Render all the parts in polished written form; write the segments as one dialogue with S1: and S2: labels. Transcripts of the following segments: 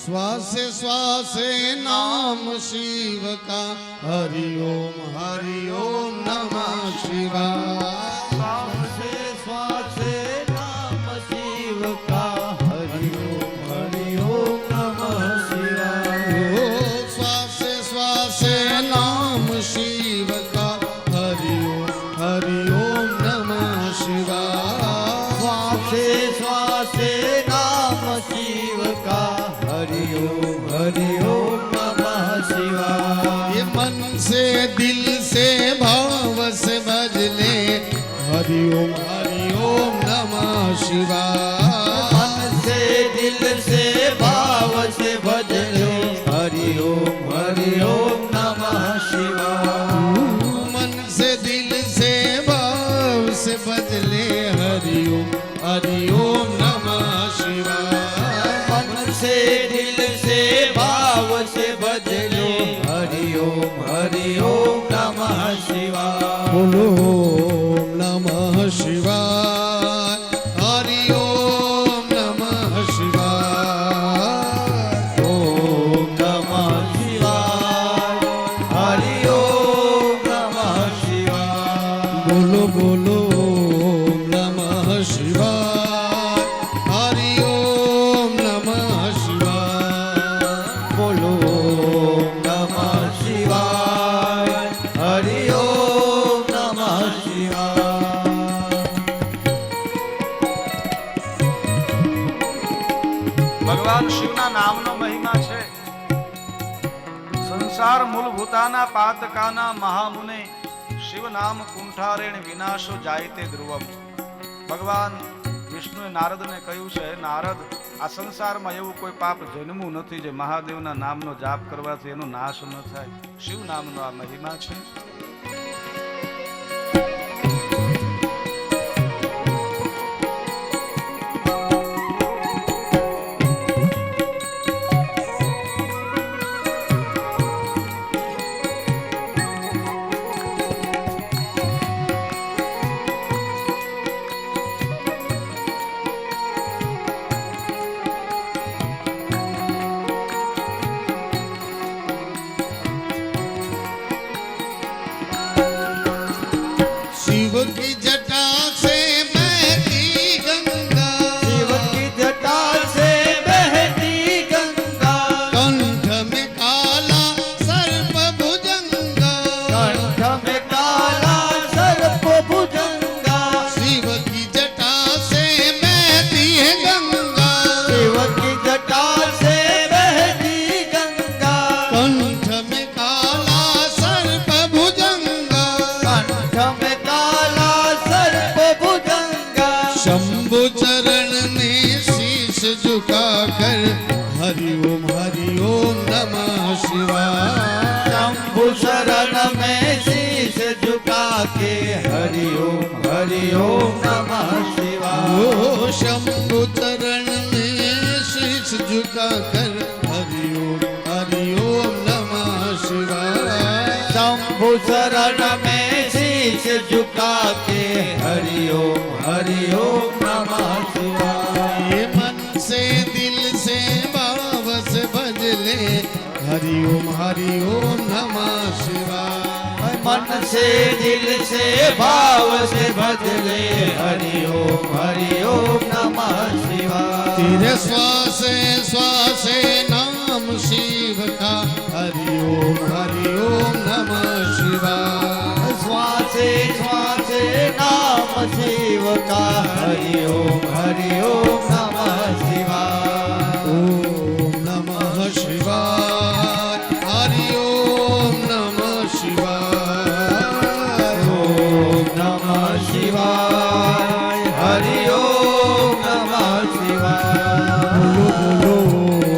S1: श्वास श्वास नाम शिव का हरि ओम नमः शिवाय।
S2: श्वास श्वास नाम शिव का हरि ओम नमः शिवाय।
S1: ओ श्वास श्वास नाम शिव का हरि ओम नमः शिवाय।
S2: श्वास श्वास नाम शिव का हरि ओम नमः शिवाय।
S1: ये मन से दिल से भाव से भजले हरि ओम नमः शिवाय।
S2: मन से दिल से भाव से भजले हरि ओम नमः शिवाय।
S1: मन से दिल से भाव से भजले हरि ओम नमः शिवाय।
S2: मन से दिल से भाव से भजलो हरि ओम नमः शिवाय।
S1: बोलो ओम नमः शिवाय। हरि ओम नमः शिवाय।
S2: ओम नमः शिवाय। हरि ओम नमः शिवाय।
S1: बोलो बोलो ओम नमः शिवाय। हरि ओम नमः शिवाय।
S2: बोलो ओम नमः शिवाय। हरि ओम नमः शिवाय।
S3: ભગવાન શિવના નામનો મહિમા છે. સંસાર મૂળભૂતાના પાતકાના મહામુને શિવ નામ કુંઠારેણ વિનાશો જાયતે ધ્રુવમ. ભગવાન વિષ્ણુએ નારદને કહ્યું છે, નારદ, આ સંસારમાં એવું કોઈ પાપ જન્મવું નથી જે મહાદેવના નામનો જાપ કરવાથી એનો નાશ ન થાય. શિવ નામનો આ મહિમા છે.
S1: शिव की जटा से बहती गंगा।
S2: शिव की जटा से बहती गंगा।
S1: कंठ में काला सर्प भुजंगा।
S2: कंठ में काला सर्प भुजंगा।
S1: शिव की जटा से बहती है गंगा।
S2: शिव की जटा से बहती गंगा।
S1: कंठ में काला सर्प भुजंगा।
S2: कंठ में काला सर्प भुजंगा।
S1: शंभु चरण में शीश झुकाकर हरि ओम नमः शिवाय।
S2: शंभु शरण में शीश झुका के हरि ओम नमः शिवाय।
S1: ओ शंभु चरण में शीश झुकाकर हरि ओम नमः शिवाय।
S2: शंभु शरण में शीश झुका के हरि ओम नमः शिवाय।
S1: ये मन से दिल से भाव से भजले हरि ओम नमः शिवाय।
S2: मन से दिल से भाव से भजले हरि ओम नमः शिवाय।
S1: तेरे श्वास श्वास नाम शिव का हरि ओम नमः शिवाय।
S2: श्वासे श्वासे नाम शिव का हरि ओम नमः शिवाय।
S1: ओम नमः शिवाय। हरि ओम नमः शिवाय।
S2: ओम नमः शिवाय। हरि ओम नमः शिवाय।
S1: बोलो बोलो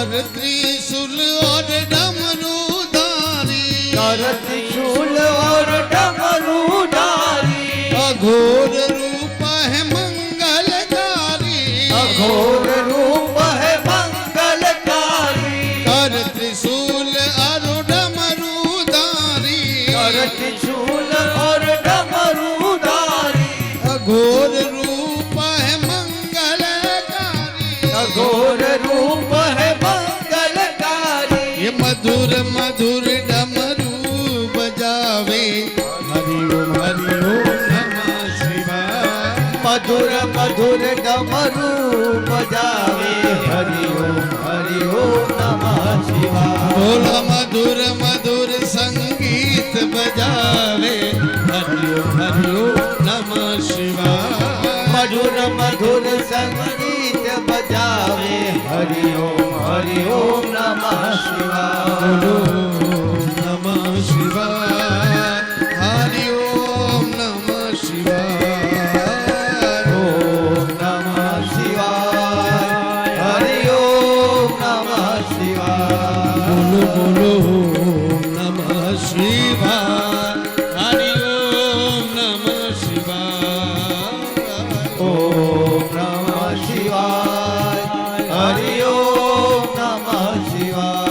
S1: कर त्रिशूल और डमरूधारी
S2: कर त्रिशूल और डमरूधारी
S1: अघोर रूप है मंगलकारी
S2: अघोर रूप है मंगलकारी
S1: कर त्रिशूल और डमरूधारी
S2: कर त्रिशूल और डमरूधारी
S1: अघोर रूप है मंगलकारी
S2: अघोर रूप है मंगलकारी
S1: ये मधुर मधुर डमरू बजावे हरि ओम नमः शिवाय
S2: मधुर मधुर डमरू बजावे हरि ओम नमः शिवाय
S1: बोला मधुर मधुर संगीत बजावे हरि ओम नमः शिवाय
S2: मधुर मधुर संगीत बजावे हरि ओम नमः शिवाय
S1: नमः शिवाय हरि ओम नमः शिवाय
S2: ओम नमः शिवाय हरि ओम नमः शिवाय
S1: बोलो बोलो ओम नमः शिवाय हरि ओम नमः शिवाय
S2: ओम नमः शिवाय हरि ओम नमः शिवाय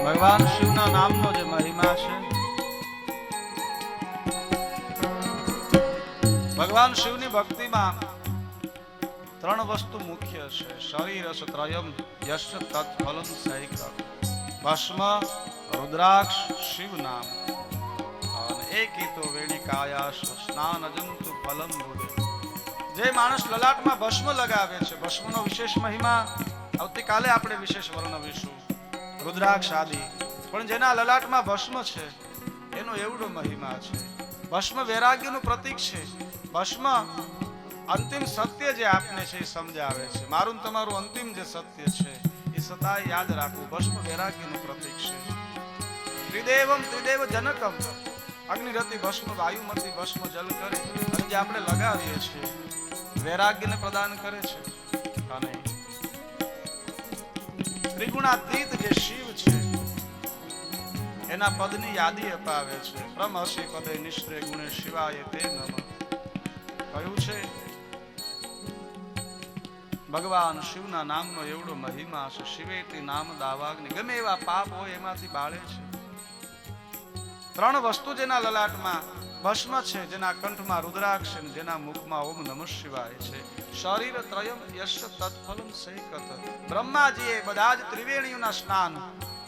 S3: ભગવાન શિવના નામનો જે મહિમા છે, ભગવાન શિવની ભક્તિમાં ત્રણ વસ્તુ મુખ્ય છે. શરીર ત્રયમ યશ તત્ફલમ સૈક ભસ્મ રુદ્રાક્ષ શિવ નામ અને એકી તો વેણિકાયાશ સ્નાન અજંતુ ફલમ બોલે. જે માણસ લલાટમાં ભસ્મ લગાવે છે, ભસ્મનો વિશેષ મહિમા આવતીકાલે આપણે વિશેષ વર્ણવીશું. રુદ્રાક્ષ આદિ, પણ જેના લલાટમાં ભસ્મ છે એનો એવડો મહિમા છે. ભસ્મ વૈરાગ્યનું પ્રતીક છે. ભસ્મ અંતિમ સત્ય જે આપને છે એ સમજાવે છે. મારું ને તમારું અંતિમ જે સત્ય છે એ સદાય યાદ રાખવું. ભસ્મ વૈરાગ્યનું પ્રતીક છે. ત્રિદેવમ ત્રિદેવ જનકમ, અગ્નિરતિ ભસ્મ વાયુમતી ભસ્મ જલ કરે, અને જે આપણે લગાવીએ છીએ વૈરાગ્યને પ્રદાન કરે છે. અને ત્રિગુણાતીત જે શિવ છે એના પદની યાદી અપાવે છે. બ્રહ્મશિ પદે નિશ્ચય ગુણે શિવાય તે નમઃ. કહ્યું છે ભગવાન શિવના નામનો એવડો મહિમા છે. શિવેતી નામ દાવાગ્નિ, ગમે એવા પાપ હોય એમાંથી બાળે છે. ત્રણ વસ્તુ જેના લલાટમાં ભસ્મ છે, જેના કંઠમાં રુદ્રાક્ષ છે, જેના મુખમાં ઓમ નમઃ શિવાય છે. શરીર ત્રયમ યશ તત્ફલમ સૈકત. બ્રહ્માજીએ બધા જ ત્રિવેણીઓના સ્નાન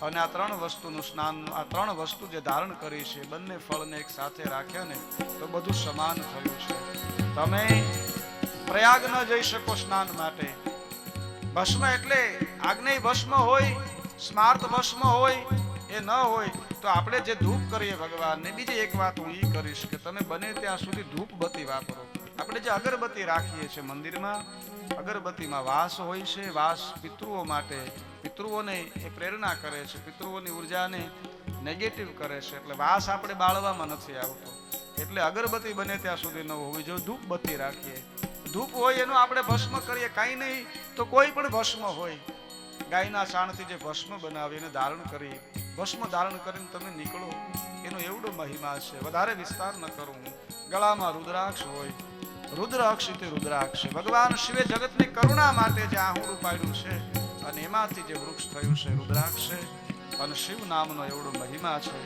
S3: અને આ ત્રણ વસ્તુનું સ્નાન, આ ત્રણ વસ્તુ જે ધારણ કરી છે, બંને ફળને એક સાથે રાખ્યા ને તો બધું સમાન થયું છે. તમે પ્રયાગ ન જઈ શકો સ્નાન માટે. ભસ્મ એટલે આગ્નેય ભસ્મ હોય, સ્માર્ત ભસ્મ હોય, એ ન હોય તો આપણે જે ધૂપ કરીએ ભગવાનને. બીજી એક વાત હું ઈ કરીશ કે તમે બને ત્યાં સુધી ધૂપ બત્તી વાપરો. આપણે જે અગરબત્તી રાખીએ છીએ મંદિરમાં, અગરબત્તીમાં વાસ હોય છે. વાસ પિતૃઓ માટે, પિતૃઓને એ પ્રેરણા કરે છે, પિતૃઓની ઉર્જાને નેગેટિવ કરે છે. એટલે વાસ આપણે બાળવામાં નથી આવતો. એટલે અગરબત્તી બને ત્યાં સુધી ન હોવી જોઈએ. ધૂપ બત્તી રાખીએ. ધૂપ હોય એનું આપણે ભસ્મ કરીએ. કાંઈ નહીં તો કોઈ પણ ભસ્મ હોય, ગાયના શાણથી જે ભસ્મ બનાવી એને ધારણ કરી, ભસ્મ ધારણ કરીને તમે નીકળો, એનો એવડો મહિમા છે. વધારે વિસ્તાર ન કરું. ગળામાં રુદ્રાક્ષ હોય, રુદ્ર અક્ષિતે રુદ્રાક્ષ. ભગવાન શિવે જગતની કરુણા માટે જે આહુડું પાડ્યું છે અને એમાંથી જે વૃક્ષ થયું છે રુદ્રાક્ષ છે. અને શિવ નામનો એવડો મહિમા છે.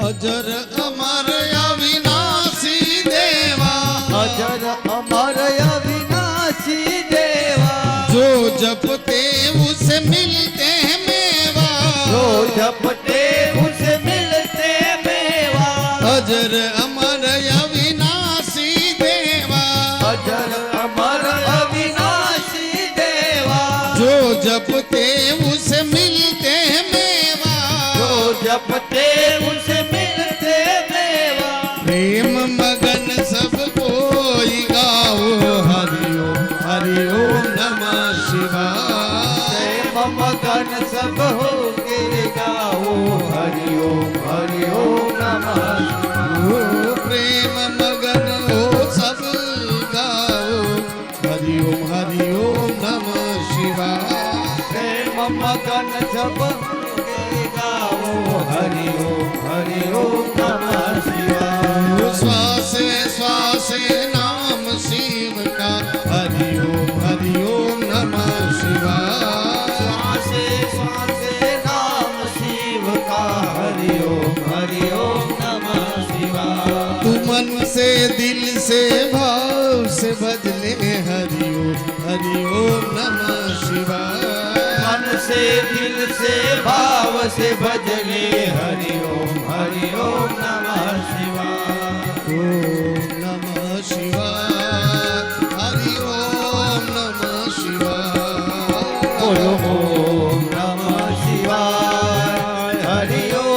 S1: અજર અમર અવિનાશી દેવા,
S2: અજર અમર અવિનાશી દેવા,
S1: जो जपते उसे मिलते हैं मेवा,
S2: जो जपते उसे मिलते मेवा,
S1: अजर अमर अविनाशी देवा,
S2: अजर अमर अविनाशी देवा,
S1: जो जपते उसे मिलते हैं मेवा,
S2: जो जपते उसे सब होके गाओ हरि ओम नमः शिवाय।
S1: ओ प्रेम मगन हो सब गाओ हरि ओम नमः शिवाय।
S2: प्रेम मगन जब होके गाओ हरि ओम नमः शिवाय।
S1: श्वासे श्वासे नाम शिव का हरि ओम नमः शिवाय।
S2: श्वासे श्वासे नाम शिव का हरि ओम नमः शिवाय।
S1: तू मन से दिल से भाव से भजले हरि ओम नमः शिवाय।
S2: मन से दिल से भाव से भजले हरि ओम नमः शिवाय।
S1: ओम नमः शिवाय हरि ओम नमः शिवाय।
S2: बोलो ओम नमः शिवाय हरि ओम